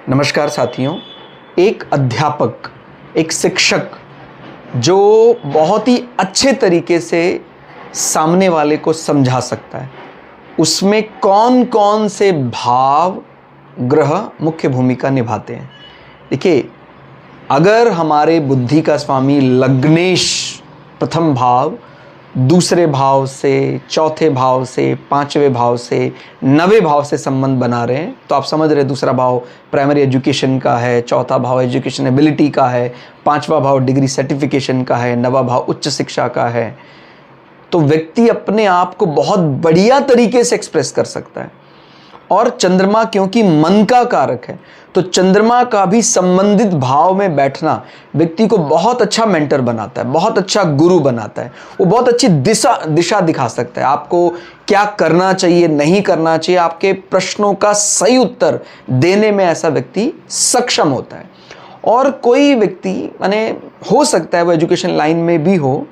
नमस्कार साथियों। एक अध्यापक, एक शिक्षक जो बहुत ही अच्छे तरीके से सामने वाले को समझा सकता है, उसमें कौन कौन से भाव ग्रह मुख्य भूमिका निभाते हैं। देखिए, अगर हमारे बुद्धि का स्वामी लग्नेश प्रथम भाव, दूसरे भाव से, चौथे भाव से, पांचवें भाव से, नवे भाव से संबंध बना रहे हैं, तो आप समझ रहे हैं दूसरा भाव प्राइमरी एजुकेशन का है, चौथा भाव एजुकेशन एबिलिटी का है, पांचवा भाव डिग्री सर्टिफिकेशन का है, नवा भाव उच्च शिक्षा का है। तो व्यक्ति अपने आप को बहुत बढ़िया तरीके से एक्सप्रेस कर सकता है। और चंद्रमा क्योंकि मन का कारक है, तो चंद्रमा का भी संबंधित भाव में बैठना व्यक्ति को बहुत अच्छा मेंटर बनाता है, बहुत अच्छा गुरु बनाता है। वो बहुत अच्छी दिशा दिखा सकता है आपको, क्या करना चाहिए, नहीं करना चाहिए, आपके प्रश्नों का सही उत्तर देने में ऐसा व्यक्ति सक्षम होता है। और कोई व्यक्ति माने हो सकता है वो एजुकेशन लाइन में भी हो,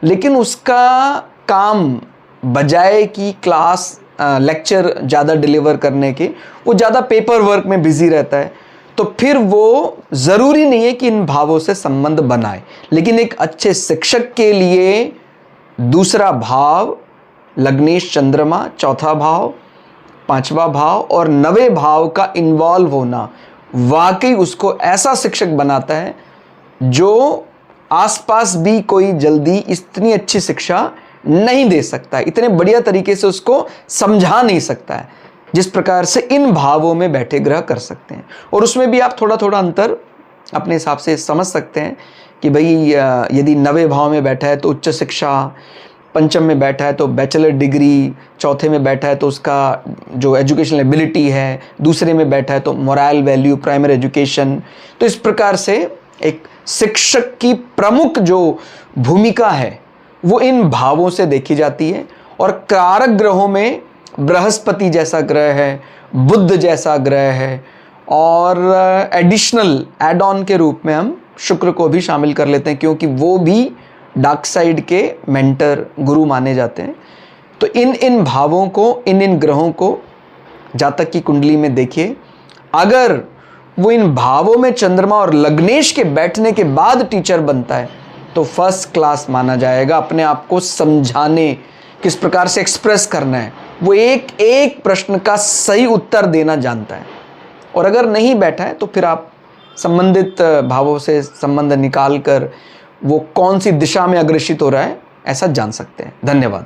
लेकिन उसका काम बजाय कि क्लास लेक्चर ज़्यादा डिलीवर करने के, वो ज़्यादा पेपर वर्क में बिजी रहता है, तो फिर वो ज़रूरी नहीं है कि इन भावों से संबंध बनाए। लेकिन एक अच्छे शिक्षक के लिए दूसरा भाव लग्नेश चंद्रमा, चौथा भाव, पांचवा भाव और नवे भाव का इन्वॉल्व होना वाकई उसको ऐसा शिक्षक बनाता है जो आसपास भी कोई जल्दी इतनी अच्छी शिक्षा नहीं दे सकता है, इतने बढ़िया तरीके से उसको समझा नहीं सकता है जिस प्रकार से इन भावों में बैठे ग्रह कर सकते हैं। और उसमें भी आप थोड़ा थोड़ा अंतर अपने हिसाब से समझ सकते हैं कि भाई यदि नवे भाव में बैठा है तो उच्च शिक्षा, पंचम में बैठा है तो बैचलर डिग्री, चौथे में बैठा है तो उसका जो एजुकेशनल एबिलिटी है, दूसरे में बैठा है तो मोरल वैल्यू, प्राइमरी एजुकेशन। तो इस प्रकार से एक शिक्षक की प्रमुख जो भूमिका है वो इन भावों से देखी जाती है। और कारक ग्रहों में बृहस्पति जैसा ग्रह है, बुध जैसा ग्रह है, और एडिशनल एड ऑन के रूप में हम शुक्र को भी शामिल कर लेते हैं, क्योंकि वो भी डार्क साइड के मेंटर, गुरु माने जाते हैं। तो इन भावों को, इन ग्रहों को जातक की कुंडली में देखिए। अगर वो इन भावों में चंद्रमा और लग्नेश के बैठने के बाद टीचर बनता है तो फर्स्ट क्लास माना जाएगा। अपने आप को समझाने, किस प्रकार से एक्सप्रेस करना है, वो एक एक प्रश्न का सही उत्तर देना जानता है। और अगर नहीं बैठा है तो फिर आप संबंधित भावों से संबंध निकाल कर वो कौन सी दिशा में अग्रसित हो रहा है ऐसा जान सकते हैं। धन्यवाद।